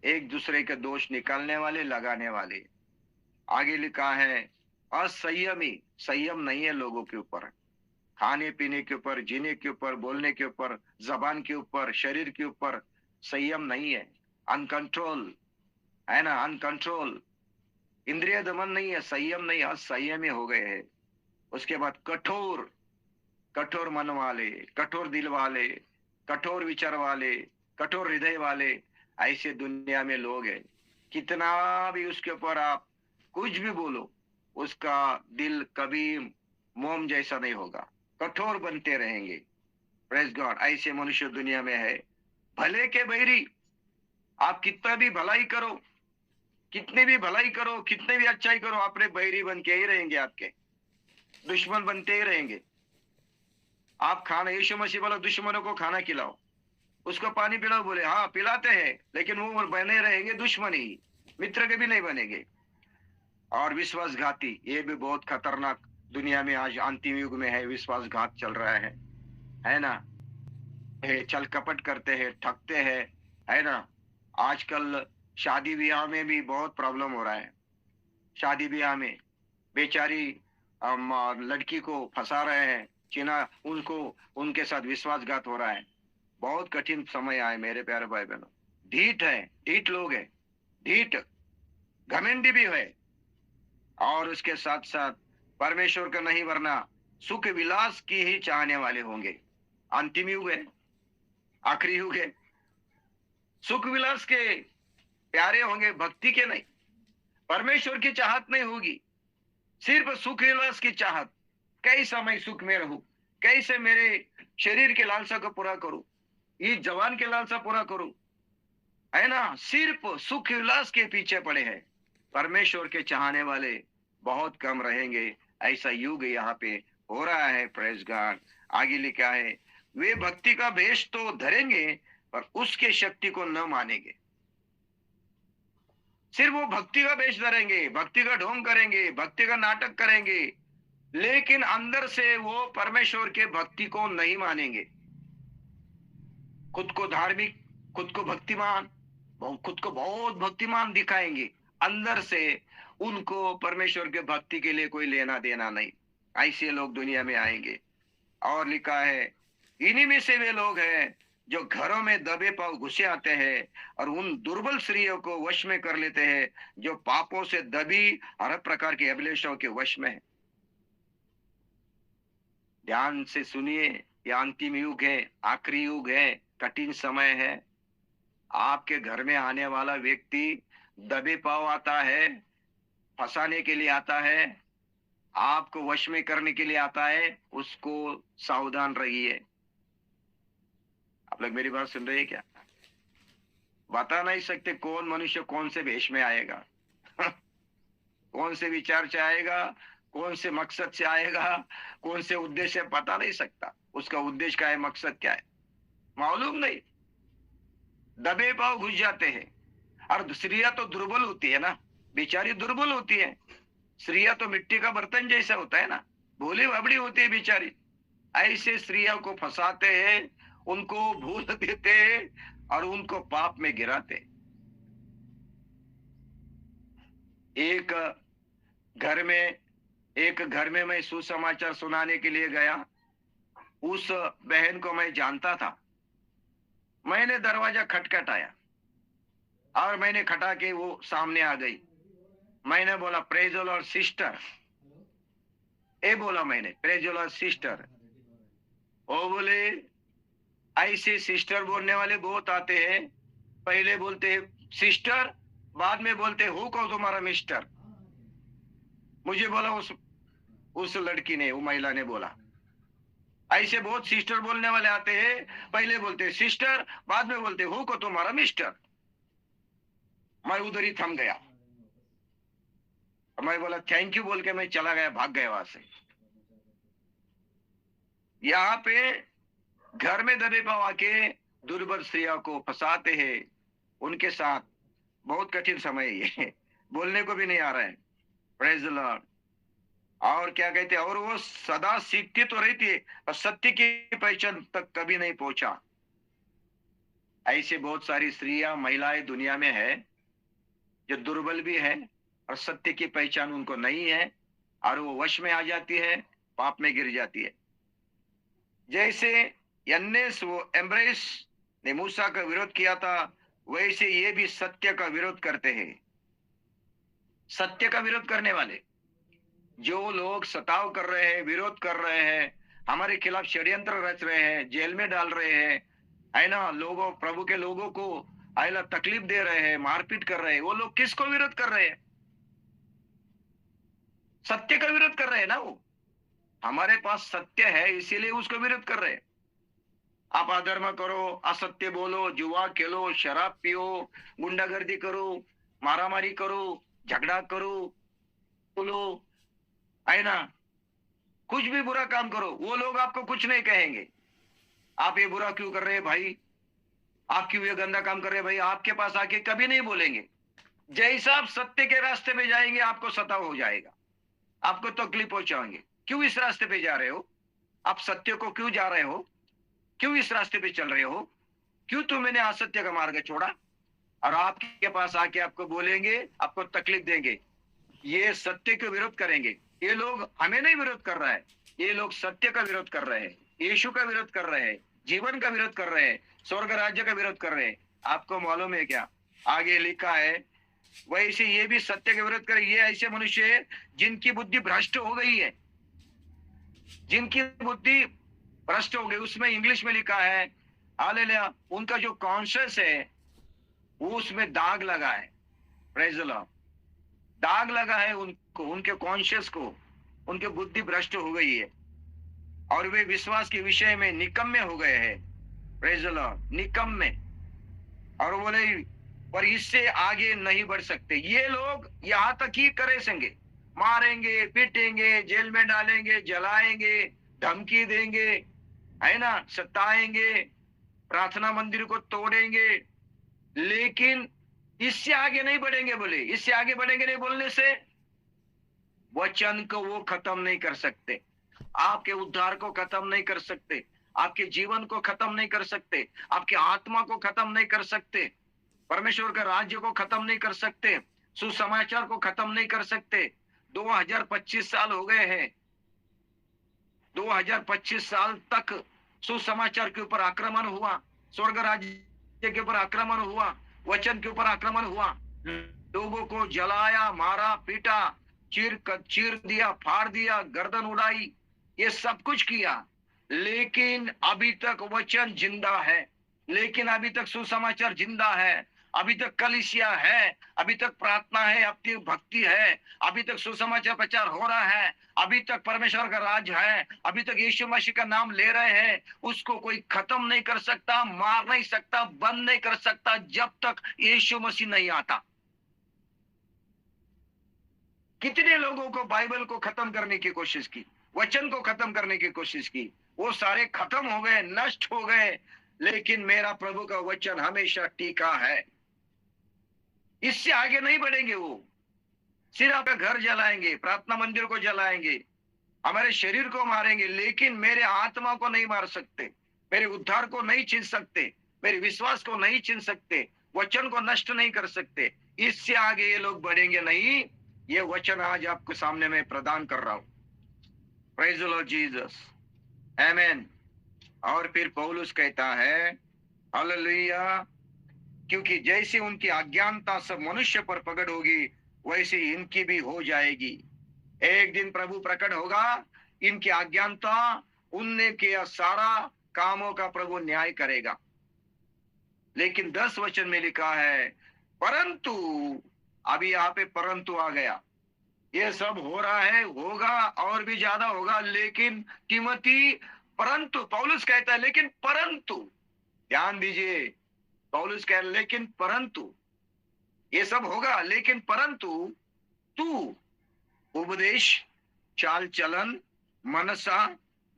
[SPEAKER 1] एक दूसरे के दोष निकालने वाले, लगाने वाले। आगे लिखा है असंयमी, संयम नहीं है लोगों के ऊपर, खाने पीने के ऊपर, जीने के ऊपर, बोलने के ऊपर, जबान के ऊपर, शरीर के ऊपर संयम नहीं है। अनकंट्रोल है ना, अनकंट्रोल, इंद्रिय दमन नहीं है, संयम नहीं, असंयमी हो गए हैं। उसके बाद कठोर, कठोर मन वाले, कठोर दिल वाले, कठोर विचार वाले, कठोर हृदय वाले, ऐसे दुनिया में लोग हैं। कितना भी उसके ऊपर आप कुछ भी बोलो, उसका दिल कभी मोम जैसा नहीं होगा, कठोर बनते रहेंगे। Praise God. ऐसे मनुष्य दुनिया में है। भले के बैरी, आप कितना भी भलाई करो, कितनी भी भलाई करो, कितने भी अच्छाई करो, अपने बैरी बन के ही रहेंगे, आपके दुश्मन बनते ही रहेंगे। आप खाना, यीशु मसीह बोला दुश्मनों को खाना खिलाओ, उसको पानी पिलाओ, बोले हाँ पिलाते हैं, लेकिन वो बने रहेंगे दुश्मन ही, मित्र के भी नहीं बनेंगे। और विश्वासघाती, ये भी बहुत खतरनाक दुनिया में आज अंतिम युग में है। विश्वासघात चल रहा है ना? चल कपट करते हैं, ठगते हैं, है ना? आजकल शादी ब्याह में भी बहुत प्रॉब्लम हो रहा है। शादी ब्याह में बेचारी लड़की को फंसा रहे हैं, चिना, उनको, उनके साथ विश्वासघात हो रहा है। बहुत कठिन समय आए मेरे प्यारे भाई बहनों। ढीठ है, ढीठ लोग है, ढीठ, घमंडी भी है, और उसके साथ साथ परमेश्वर का नहीं वरना सुख विलास की ही चाहने वाले होंगे। अंतिम युग है, आखिरी युग है। सुख विलास के प्यारे होंगे, भक्ति के नहीं। परमेश्वर की चाहत नहीं होगी, सिर्फ सुख विलास की चाहत। कैसा मैं सुख में रहूं, कैसे मेरे शरीर के लालसा को पूरा करूं, ये जवान के लालसा पूरा करूं, है ना? सिर्फ सुख विलास के पीछे पड़े हैं। परमेश्वर के चाहने वाले बहुत कम रहेंगे। ऐसा युग यहाँ पे हो रहा है। Praise God. आगे लिखा है वे भक्ति का भेष तो धरेंगे पर उसके शक्ति को न मानेंगे। सिर्फ वो भक्ति का वेश धरेंगे, भक्ति का ढोंग करेंगे, भक्ति का नाटक करेंगे, लेकिन अंदर से वो परमेश्वर के भक्ति को नहीं मानेंगे। खुद को धार्मिक, खुद को भक्तिमान, खुद को बहुत भक्तिमान दिखाएंगे, अंदर से उनको परमेश्वर के भक्ति के लिए कोई लेना देना नहीं। ऐसे लोग दुनिया में आएंगे। और लिखा है, इन्हीं में से वे लोग हैं जो घरों में दबे पांव घुसे आते हैं और उन दुर्बल स्त्रियों को वश में कर लेते हैं जो पापों से दबी हर प्रकार के अभिलाषों के वश में है। ध्यान से सुनिए, ये अंतिम युग है, आखिरी युग है, कठिन समय है। आपके घर में आने वाला व्यक्ति दबे पांव आता है, फंसाने के लिए आता है, आपको वश में करने के लिए आता है, उसको सावधान रहिए। आप लोग मेरी बात सुन रहे हैं क्या? बता नहीं सकते कौन मनुष्य कौन से वेश में आएगा कौन से विचार से आएगा, कौन से मकसद से आएगा, कौन से उद्देश्य, पता नहीं सकता। उसका उद्देश्य क्या है, मकसद क्या है, मालूम नहीं। दबे पांव घुस जाते हैं। और स्त्रियां तो दुर्बल होती है ना, बेचारी दुर्बल होती है। स्त्रियां तो मिट्टी का बर्तन जैसा होता है ना, भोली भाबड़ी होती है बेचारी। ऐसे स्त्रियों को फंसाते हैं, उनको भूल देते हैं और उनको पाप में गिराते। एक घर में मैं सुसमाचार सुनाने के लिए गया। उस बहन को मैं जानता था। मैंने दरवाजा खटखटाया और मैंने खटा के वो सामने आ गई। मैंने बोला, प्रेज द लॉर्ड सिस्टर। ए बोला मैंने, प्रेज द लॉर्ड सिस्टर। वो बोले, ऐसे सिस्टर बोलने वाले बहुत आते हैं। पहले बोलते हैं सिस्टर, बाद में बोलते हु को तुम्हारा मिस्टर। मुझे बोला उस लड़की ने, वो महिला ने बोला, ऐसे बहुत सिस्टर बोलने वाले आते हैं, पहले बोलते हैं सिस्टर, बाद में बोलते हु को तुम्हारा मिस्टर। मैं उधर ही थम गया। मैं बोला थैंक यू बोल के मैं चला गया, भाग गया वहां से। यहाँ पे घर में दबे पांव आके दुर्बल स्त्रियों को फंसाते हैं। उनके साथ बहुत कठिन समय है, बोलने को भी नहीं आ रहा है। Praise the Lord. और क्या कहते हैं, और वो सदा सीखती तो रहती है और सत्य की पहचान तक कभी नहीं पहुंचा। ऐसे बहुत सारी स्त्रियां, महिलाएं दुनिया में है जो दुर्बल भी है और सत्य की पहचान उनको नहीं है, और वो वश में आ जाती है, पाप में गिर जाती है। जैसे यन्नेस वो एम्ब्रेस ने मूसा का विरोध किया था, वैसे ये भी सत्य का विरोध करते हैं। सत्य का विरोध करने वाले जो लोग सताव कर रहे हैं, विरोध कर रहे हैं, हमारे खिलाफ षड्यंत्र रच रहे हैं, जेल में डाल रहे हैं, है ना, लोगों, प्रभु के लोगों को आयला तकलीफ दे रहे हैं, मारपीट कर रहे हैं, वो लोग किसको विरोध कर रहे हैं? सत्य का विरोध कर रहे हैं ना। वो हमारे पास सत्य है इसीलिए उसको विरोध कर रहे हैं। आप अधर्म करो, असत्य बोलो, जुआ खेलो, शराब पियो, गुंडागर्दी करो, मारामारी करो, झगड़ा करो, बोलो, है ना, कुछ भी बुरा काम करो, वो लोग आपको कुछ नहीं कहेंगे। आप ये बुरा क्यों कर रहे हैं भाई, आप क्यों ये गंदा काम कर रहे हैं भाई, आपके पास आके कभी नहीं बोलेंगे। जैसा आप सत्य के रास्ते पे जाएंगे आपको सताव हो जाएगा, आपको तकलीफ पहुंचाएंगे। क्यों इस रास्ते पे जा रहे हो, आप सत्य को क्यों जा रहे हो, क्यों इस रास्ते पे चल रहे हो, क्यों तुमने असत्य का मार्ग छोड़ा? और आपके पास आके आपको बोलेंगे, आपको तकलीफ देंगे। ये सत्य को विरोध करेंगे। ये लोग हमें नहीं विरोध कर रहा है, ये लोग सत्य का विरोध कर रहे हैं, यीशु का विरोध कर रहे हैं, जीवन का विरोध कर रहे हैं, स्वर्ग राज्य का विरोध कर रहे हैं। आपको मालूम है क्या, आगे लिखा है, वैसे ये भी सत्य का विरोध करे। ये ऐसे मनुष्य है जिनकी बुद्धि भ्रष्ट हो गई है, जिनकी बुद्धि भ्रष्ट हो गई। उसमें इंग्लिश में लिखा है, हालेलुया, उनका जो कॉन्शियस है वो उसमें दाग लगा है। Praise the Lord. दाग लगा है उनको, उनके कॉन्शियस को, उनकी बुद्धि भ्रष्ट हो गई है और वे विश्वास के विषय में निकम्मे हो गए हैं। प्रेज द लॉर्ड, निकम्मे। और बोले पर इससे आगे नहीं बढ़ सकते। ये लोग यहां तक ही करेंगे, मारेंगे, पीटेंगे, जेल में डालेंगे, जलाएंगे, धमकी देंगे, है ना, सताएंगे, प्रार्थना मंदिर को तोड़ेंगे, लेकिन इससे आगे नहीं बढ़ेंगे बोले, इससे आगे बढ़ेंगे नहीं बोलने से वचन को वो खत्म नहीं कर सकते, आपके उद्धार को खत्म नहीं कर सकते, आपके जीवन को खत्म नहीं कर सकते, आपकी आत्मा को खत्म नहीं कर सकते, परमेश्वर का राज्य को खत्म नहीं कर सकते, सुसमाचार को खत्म नहीं कर सकते। 2025 साल हो गए हैं, 2025 साल तक सुसमाचार के ऊपर आक्रमण हुआ, स्वर्ग राज्य के ऊपर आक्रमण हुआ, वचन के ऊपर आक्रमण हुआ, लोगों को जलाया, मारा, पीटा, चीर दिया, फाड़ दिया, गर्दन उड़ाई, ये सब कुछ किया, लेकिन अभी तक वचन जिंदा है, लेकिन अभी तक सुसमाचार जिंदा है, अभी तक कलीसिया है, अभी तक प्रार्थना है, अब तक भक्ति है, अभी तक सुसमाचार प्रचार हो रहा है, अभी तक परमेश्वर का राज है, अभी तक यीशु मसीह का नाम ले रहे हैं। उसको कोई खत्म नहीं कर सकता, मार नहीं सकता, बंद नहीं कर सकता जब तक यीशु मसीह नहीं आता। कितने लोगों को बाइबल को खत्म करने की कोशिश की, वचन को खत्म करने की कोशिश की, वो सारे खत्म हो गए, नष्ट हो गए, लेकिन मेरा प्रभु का वचन हमेशा टीका है। इससे आगे नहीं बढ़ेंगे, वो सिर्फ आपका घर जलाएंगे, प्रार्थना मंदिर को जलाएंगे, हमारे शरीर को मारेंगे, लेकिन मेरे आत्मा को नहीं मार सकते, मेरे उद्धार को नहीं छीन सकते, मेरे विश्वास को नहीं छीन सकते, वचन को नष्ट नहीं कर सकते। इससे आगे ये लोग बढ़ेंगे नहीं। ये वचन आज आपको सामने में प्रदान कर रहा हूं। प्रेज द लॉर्ड जीसस, आमेन। और फिर पौलुस कहता है हालेलुया, क्योंकि जैसे उनकी अज्ञानता सब मनुष्य पर प्रकट होगी, वैसे इनकी भी हो जाएगी। एक दिन प्रभु प्रकट होगा, इनकी अज्ञानता, उनने किया सारा कामों का प्रभु न्याय करेगा। लेकिन 10 वचन में लिखा है परंतु, अभी यहाँ पे परंतु आ गया, ये सब हो रहा है, होगा और भी ज्यादा होगा, लेकिन तिमोथी, परंतु पौलुस कहता है लेकिन परंतु, ध्यान दीजिए, पौलुस कह लेकिन परंतु, ये सब होगा, लेकिन परंतु तू उपदेश, चाल चलन, मनसा,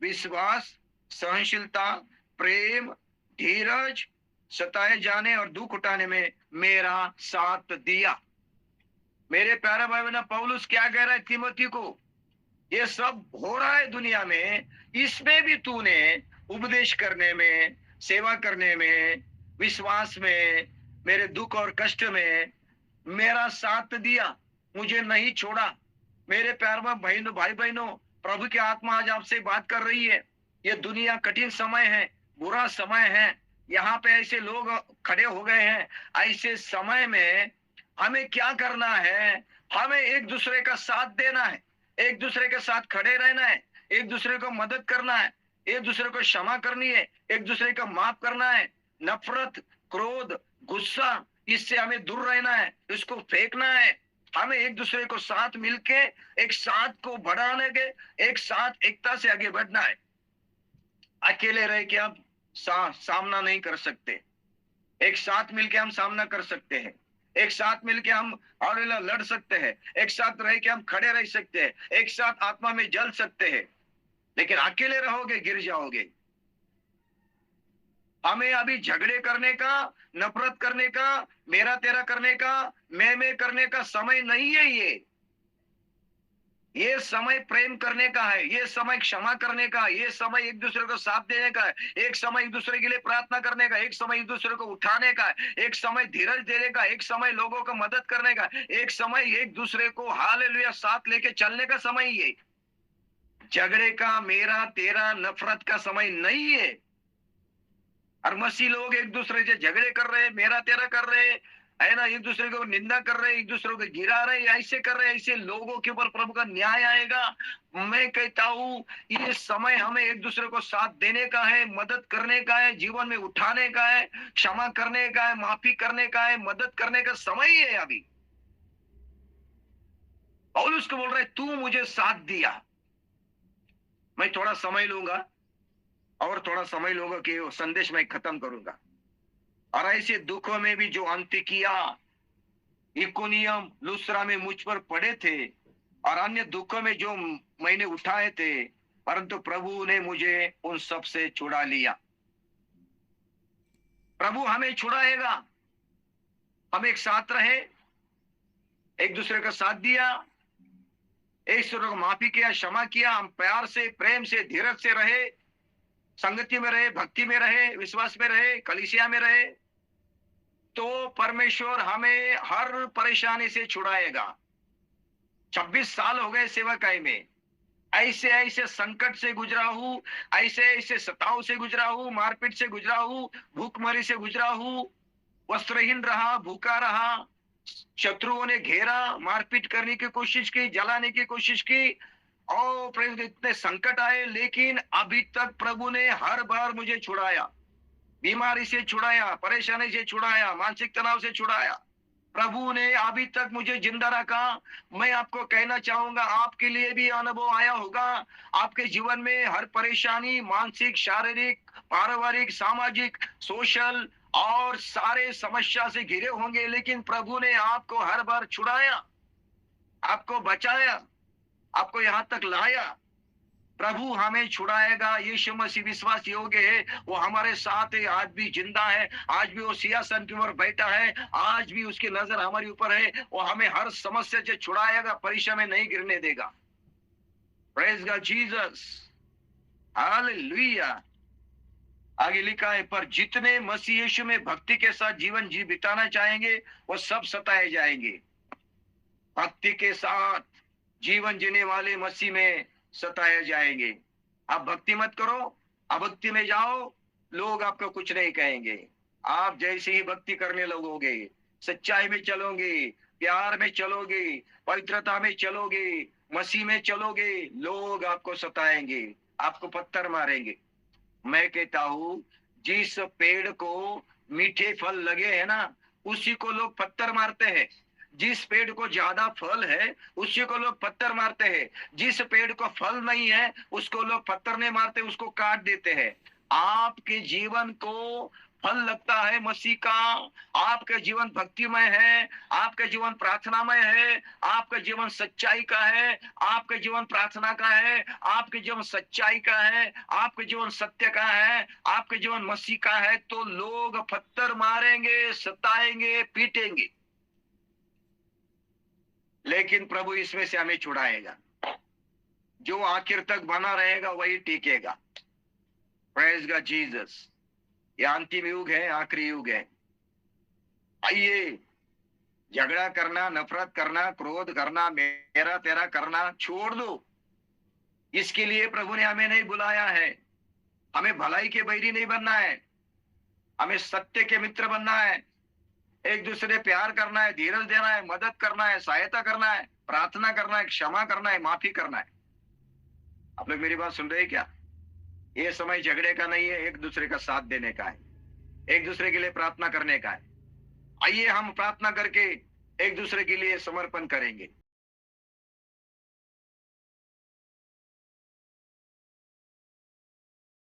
[SPEAKER 1] विश्वास, सहनशीलता, प्रेम, धीरज, सताए जाने और दुख उठाने में मेरा साथ दिया। मेरे प्यारे भाई बहन, पौलुस क्या कह रहा है तिमोथी को, ये सब हो रहा है दुनिया में, इसमें भी तूने उपदेश करने में, सेवा करने में, विश्वास में, मेरे दुख और कष्ट में मेरा साथ दिया, मुझे नहीं छोड़ा। मेरे प्यार में बहनों, भाई बहनों, प्रभु की आत्मा आज आपसे बात कर रही है। ये दुनिया कठिन समय है, बुरा समय है, यहाँ पे ऐसे लोग खड़े हो गए हैं। ऐसे समय में हमें क्या करना है? हमें एक दूसरे का साथ देना है, एक दूसरे के साथ खड़े रहना है, एक दूसरे को मदद करना है, एक दूसरे को क्षमा करनी है, एक दूसरे का माफ करना है। नफरत, क्रोध, गुस्सा, इससे हमें दूर रहना है, इसको फेंकना है। हमें एक दूसरे को साथ मिलके एक साथ को बढ़ाने के, एक साथ एकता से आगे बढ़ना है। अकेले रह के हम सामना नहीं कर सकते, एक साथ मिलके हम सामना कर सकते हैं, एक साथ मिलके हम और लड़ सकते हैं, एक साथ रह के हम खड़े रह सकते हैं, एक साथ आत्मा में जल सकते हैं। लेकिन अकेले रहोगे गिर जाओगे। हमें अभी झगड़े करने का, नफरत करने का, मेरा तेरा करने का, मैं करने का समय नहीं है। ये समय प्रेम करने का है, ये समय क्षमा करने का, ये समय एक दूसरे को साथ देने का है, एक समय एक दूसरे के लिए प्रार्थना करने का, एक समय एक दूसरे को उठाने का है, एक समय धीरज देने का, एक समय लोगों को मदद करने का, एक समय एक दूसरे को हालेलुया साथ लेके चलने का समय ही है। झगड़े का, मेरा तेरा, नफरत का समय नहीं है। और मसीह लोग एक दूसरे से झगड़े कर रहे हैं, मेरा तेरा कर रहे हैं, है ना, एक दूसरे को निंदा कर रहे हैं, एक दूसरे को गिरा रहे हैं, ऐसे कर रहे हैं। ऐसे लोगों के ऊपर प्रभु का न्याय आएगा। मैं कहता हूं ये समय हमें एक दूसरे को साथ देने का है, मदद करने का है, जीवन में उठाने का है, क्षमा करने का है, माफी करने का है, मदद करने का समय ही है अभी। पौलुस को बोल रहे तू मुझे साथ दिया, मैं थोड़ा समय लूंगा और थोड़ा समय लूंगा कि वो संदेश मैं खत्म करूंगा। और ऐसे दुखों में भी जो अंतिकिया, इकोनियम, लुस्रा में मुझ पर पड़े थे और अन्य दुखों में जो मैंने उठाए थे, परंतु प्रभु ने मुझे उन सब से छुड़ा लिया। प्रभु हमें छुड़ाएगा। हम एक साथ रहे, एक दूसरे का साथ दिया, एक दूसरे को माफी किया, क्षमा किया, हम प्यार से, प्रेम से, धीरज से रहे, संगति में रहे, भक्ति में रहे, विश्वास में रहे, कलीसिया में रहे, तो परमेश्वर हमें हर परेशानी से छुड़ाएगा। 26 साल हो गए सेवकाई में, ऐसे ऐसे संकट से गुजरा हूं, ऐसे ऐसे सताव से गुजरा हूं, मारपीट से गुजरा हूं, भूखमरी से गुजरा हूं, वस्त्रहीन रहा, भूखा रहा, शत्रुओं ने घेरा, मारपीट करने की कोशिश की, जलाने की कोशिश की, और प्रभु इतने संकट आए, लेकिन अभी तक प्रभु ने हर बार मुझे छुड़ाया, बीमारी से छुड़ाया, परेशानी से छुड़ाया, मानसिक तनाव से छुड़ाया। प्रभु ने अभी तक मुझे जिंदा रखा। मैं आपको कहना चाहूंगा, आपके लिए भी अनुभव आया होगा, आपके जीवन में हर परेशानी, मानसिक, शारीरिक, पारिवारिक, सामाजिक, सोशल और सारे समस्या से घिरे होंगे, लेकिन प्रभु ने आपको हर बार छुड़ाया, आपको बचाया, आपको यहां तक लाया। प्रभु हमें छुड़ाएगा। यीशु मसीह विश्वास योग्य है, वो हमारे साथ है, आज भी जिंदा है, आज भी वो सिंहासन के ऊपर बैठा है, आज भी उसकी नजर हमारे ऊपर है, वो हमें हर समस्या से छुड़ाएगा, परीक्षा में नहीं गिरने देगा। Praise God Jesus, hallelujah. आगे लिखा है, पर जितने मसीह यीशु में भक्ति के साथ जीवन बिताना चाहेंगे, वो सब सताए जाएंगे। भक्ति के साथ जीवन जीने वाले मसीह में सताए जाएंगे। आप भक्ति मत करो, अभक्ति में जाओ, लोग आपको कुछ नहीं कहेंगे। आप जैसे ही भक्ति करने लगोगे, सच्चाई में चलोगे, प्यार में चलोगे, पवित्रता में चलोगे, मसीह में चलोगे, लोग आपको सताएंगे, आपको पत्थर मारेंगे। मैं कहता हूं, जिस पेड़ को मीठे फल लगे हैं ना, उसी को लोग पत्थर मारते हैं। जिस पेड़ को ज्यादा फल है, उसी को लोग पत्थर मारते हैं। जिस पेड़ को फल नहीं है, उसको लोग पत्थर नहीं मारते, उसको काट देते हैं। आपके जीवन को फल लगता है मसीह का, आपका जीवन भक्तिमय है, आपका जीवन प्रार्थनामय है, आपका जीवन सच्चाई का है, आपका जीवन प्रार्थना का है, आपके जीवन सच्चाई का है, आपके जीवन सत्य का है, आपके जीवन मसीह का है, तो लोग पत्थर मारेंगे, सताएंगे, पीटेंगे, लेकिन प्रभु इसमें से हमें छुड़ाएगा। जो आखिर तक बना रहेगा वही टिकेगा। Praise God Jesus. ये अंतिम युग है, आखिरी युग है। आइए, झगड़ा करना, नफरत करना, क्रोध करना, मेरा तेरा करना छोड़ दो। इसके लिए प्रभु ने हमें नहीं बुलाया है। हमें भलाई के बैरी नहीं बनना है, हमें सत्य के मित्र बनना है। एक दूसरे प्यार करना है, धीरज देना है, मदद करना है, सहायता करना है, प्रार्थना करना है, क्षमा करना है, माफी करना है। आप लोग मेरी बात सुन रहे हैं क्या? ये समय झगड़े का नहीं है, एक दूसरे का साथ देने का है, एक दूसरे के लिए प्रार्थना करने का है। आइए हम प्रार्थना करके एक दूसरे के लिए समर्पण करेंगे।